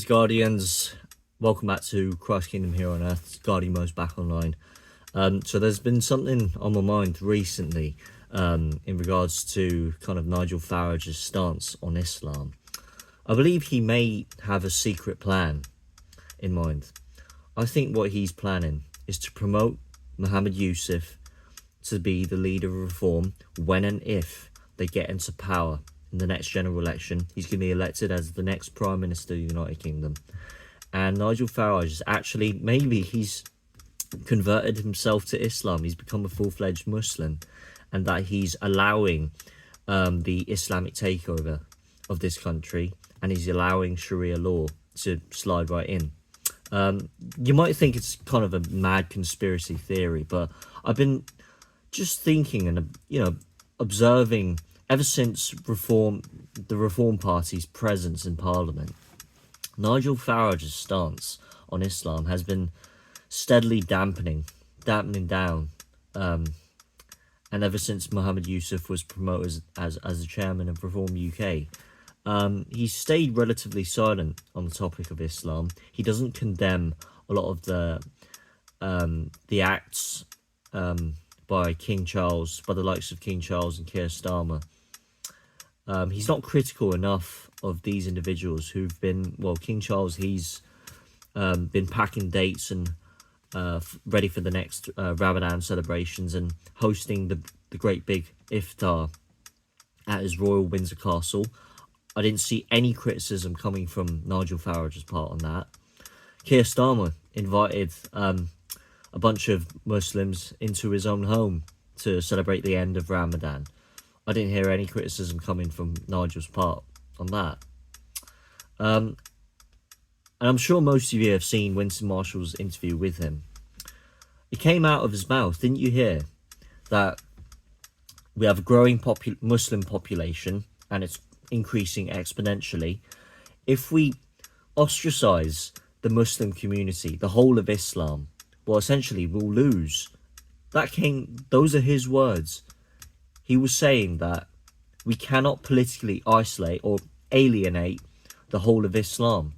Greetings, Guardians. Welcome back to Christ Kingdom here on Earth. Guardian Mo's back online. So there's been something on my mind recently in regards to kind of Nigel Farage's stance on Islam. I believe he may have a secret plan in mind. I think what he's planning is to promote Muhammed Yusuf to be the leader of reform when and if they get into power in the next general election. He's going to be elected as the next Prime Minister of the United Kingdom. And Nigel Farage is actually, maybe he's converted himself to Islam. He's become a full-fledged Muslim, and that he's allowing the Islamic takeover of this country, and he's allowing Sharia law to slide right in. You might think it's kind of a mad conspiracy theory, but I've been just thinking and, observing ever since the Reform Party's presence in Parliament. Nigel Farage's stance on Islam has been steadily dampening down, and ever since Muhammed Yusuf was promoted as the chairman of Reform UK, he's stayed relatively silent on the topic of Islam. He doesn't condemn a lot of the acts by the likes of King Charles and Keir Starmer. He's not critical enough of these individuals who've been, King Charles, he's been packing dates and ready for the next Ramadan celebrations and hosting the great big iftar at his Royal Windsor Castle. I didn't see any criticism coming from Nigel Farage's part on that. Keir Starmer invited a bunch of Muslims into his own home to celebrate the end of Ramadan. I didn't hear any criticism coming from Nigel's part on that. And I'm sure most of you have seen Winston Marshall's interview with him. It came out of his mouth, didn't you hear, that we have a growing Muslim population and it's increasing exponentially. If we ostracize the Muslim community, the whole of Islam, essentially we'll lose. Those are his words. He was saying that we cannot politically isolate or alienate the whole of Islam.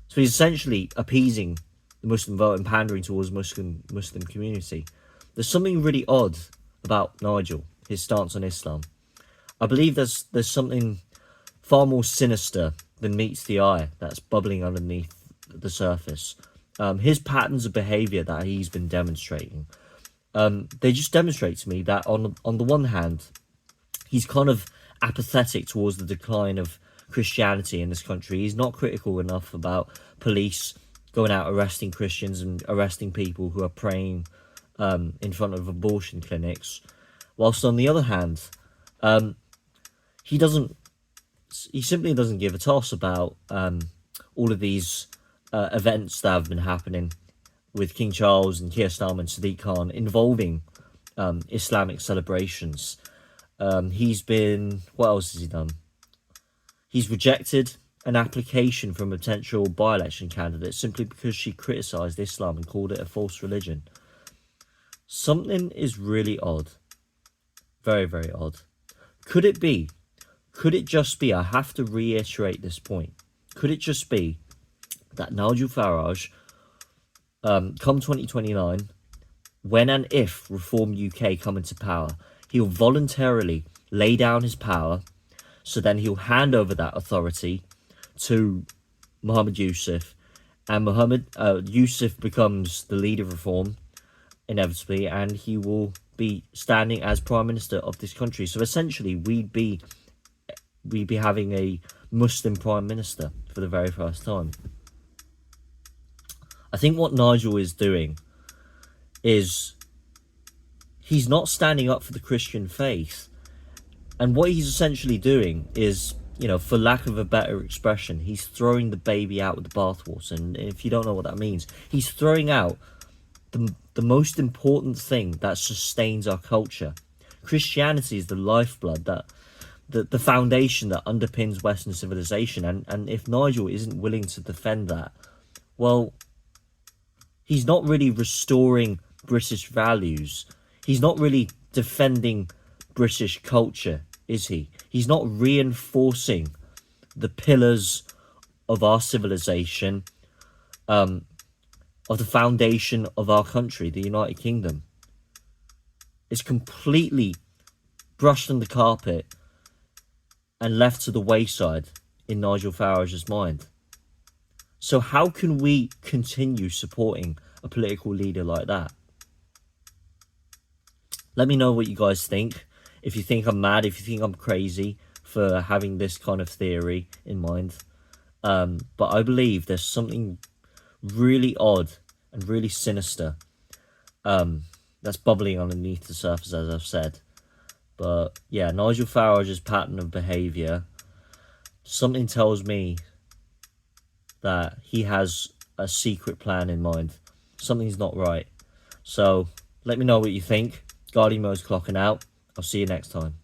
So he's essentially appeasing the Muslim vote and pandering towards Muslim community. There's something really odd about Nigel, his stance on Islam. I believe there's something far more sinister than meets the eye that's bubbling underneath the surface. His patterns of behaviour that he's been demonstrating, they just demonstrate to me that on the one hand, he's kind of apathetic towards the decline of Christianity in this country. He's not critical enough about police going out arresting Christians and arresting people who are praying in front of abortion clinics. Whilst on the other hand, he simply doesn't give a toss about all of these events that have been happening with King Charles and Keir Starmer and Sadiq Khan involving Islamic celebrations. What else has he done? He's rejected an application from a potential by-election candidate simply because she criticised Islam and called it a false religion. Something is really odd. Very, very odd. Could it just be, I have to reiterate this point, could it just be that Nigel Farage, come 2029, when and if Reform UK come into power, he'll voluntarily lay down his power, so then he'll hand over that authority to Muhammed Yusuf, and Yusuf becomes the leader of Reform, inevitably, and he will be standing as Prime Minister of this country. So essentially, we'd be having a Muslim Prime Minister for the very first time. I think what Nigel is doing is he's not standing up for the Christian faith. And what he's essentially doing is, for lack of a better expression, he's throwing the baby out with the bathwater. And if you don't know what that means, he's throwing out the most important thing that sustains our culture. Christianity is the lifeblood, the foundation that underpins Western civilization. And if Nigel isn't willing to defend that, he's not really restoring British values. He's not really defending British culture, is he? He's not reinforcing the pillars of our civilization, of the foundation of our country, the United Kingdom. It's completely brushed under the carpet and left to the wayside in Nigel Farage's mind. So how can we continue supporting a political leader like that? Let me know what you guys think. If you think I'm mad, if you think I'm crazy for having this kind of theory in mind. But I believe there's something really odd and really sinister that's bubbling underneath the surface, as I've said. But yeah, Nigel Farage's pattern of behaviour, something tells me that he has a secret plan in mind. Something's not right. So let me know what you think. Guardian Mo's clocking out. I'll see you next time.